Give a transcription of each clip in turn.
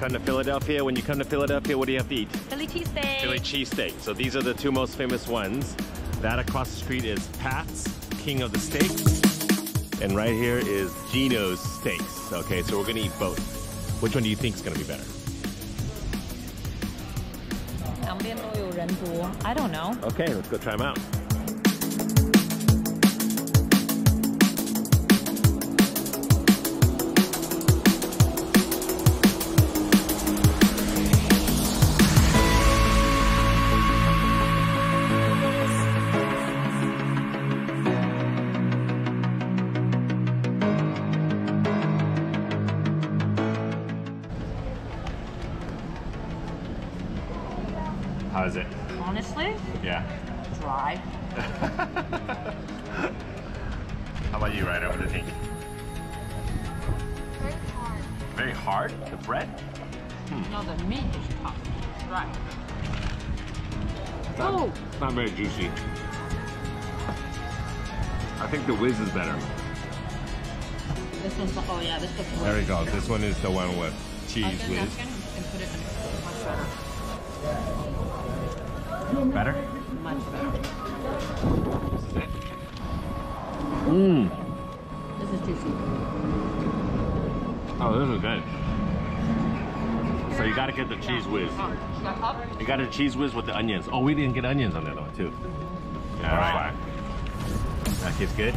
come to Philadelphia. When you come to Philadelphia, what do you have to eat? Philly cheesesteak. Philly cheesesteak. So these are the two most famous ones. That across the street is Pat's, king of the steaks. And right here is Geno's steaks. Okay, so we're gonna eat both. Which one do you think is gonna be better? I don't know. Okay, let's go try them out. How is it? Honestly? Yeah. Dry. How about you, Ryder? What do you think? Very hard. Very hard? The bread? No, the meat is tough. Dry. It's not very juicy. I think the whiz is better. This one's the, oh yeah, this looks There we go. This one is the one with cheese whiz. And put it in much better. Better? Much better. This is it. Mmm. This is juicy. Oh, this is good. So you gotta get the cheese whiz. You got a cheese whiz with the onions. Oh, we didn't get onions on the other one too. Yeah, that's fine. That tastes good.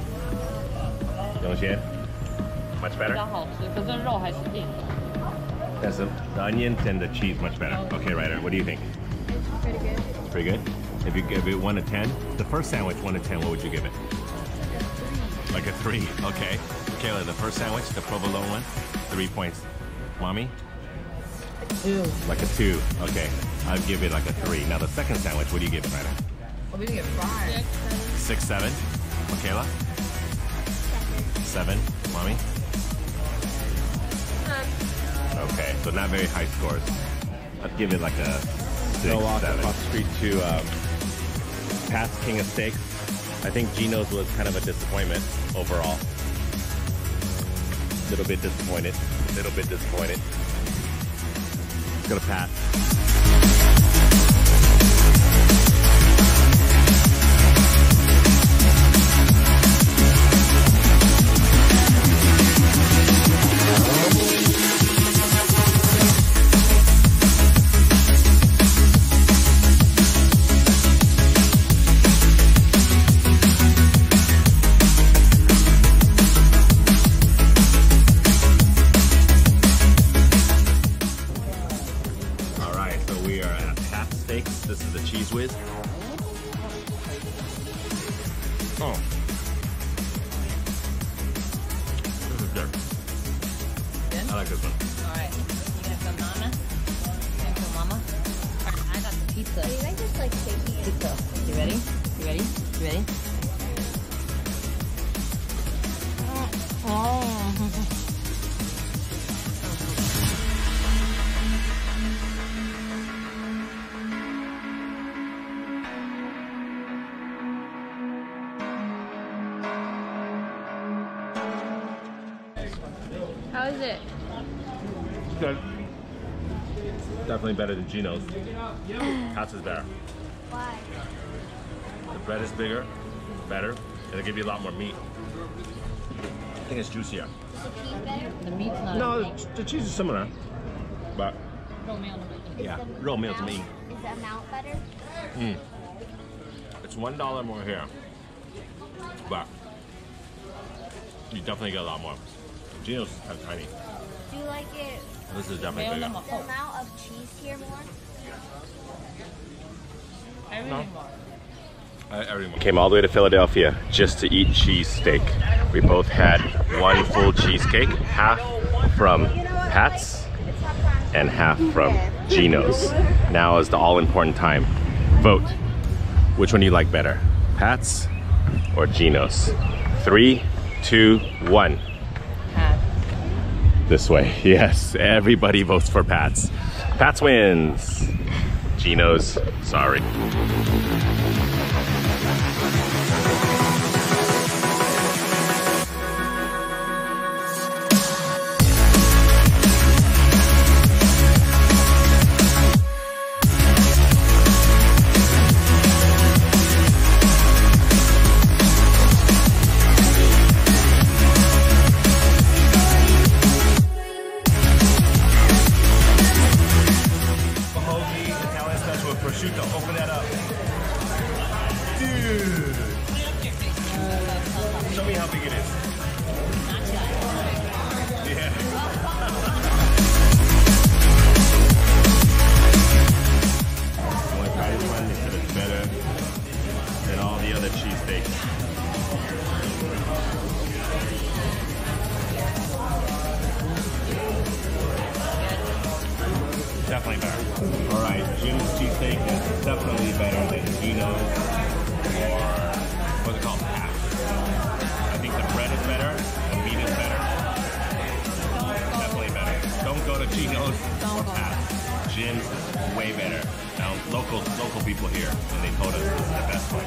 Don't much better? Yes, the onions and the cheese much better. Okay, Ryder, what do you think? Pretty good. Pretty good? If you give it 1 to 10, the first sandwich 1 to 10, what would you give it? Like a 3. Okay. Kayla, the first sandwich, the provolone one, 3 points. Mommy? 2. Like a 2. Okay. I'd give it like a 3. Now the second sandwich, what do you give it, Ryder? Well, we didn't get 5. 6, 7. Kayla? 7. Mommy? Okay, so not very high scores. I'd give it like a 6, 7. Across the street to Pat's King of Steaks. I think Geno's was kind of a disappointment overall. Little bit disappointed. Little bit disappointed. Let's go to Pat. This is the cheese whiz. Oh. This is good. Good? I like this one. Alright. You got some mama? You got some mama? I got the pizza. Are you guys just like shaking it? Pizza. You ready? You ready? You ready? Oh. How is it? It's good. Definitely better than Geno's. Pat's is better. Why? The bread is bigger, better, and they give you a lot more meat. I think it's juicier. The meat's not No, the cheese is similar, but yeah, real meal to me. Is the amount better? It's $1 more here, but you definitely get a lot more. Geno's kind of tiny. Do you like it? This is definitely bigger. The amount of cheese here more? Everything more. Everyone came all the way to Philadelphia just to eat cheesesteak. We both had one full cheesecake, half from Pat's and half from Geno's. Now is the all-important time. Vote. Which one do you like better, Pat's or Geno's? 3, 2, 1. Pat. This way. Yes, everybody votes for Pat's. Pat's wins. Geno's, sorry. prosciutto. Open that up. Dude. Show me how big it is. Yeah. I want to try this one because it's better than all the other cheesesteaks. Definitely better. Alright, Jim's cheesesteak is definitely better than Geno's or what's it called? Half. I think the bread is better, the meat is better. Definitely better. Don't go to Geno's or Half. Jim's is way better. Now local people here, and they told us this is the best one.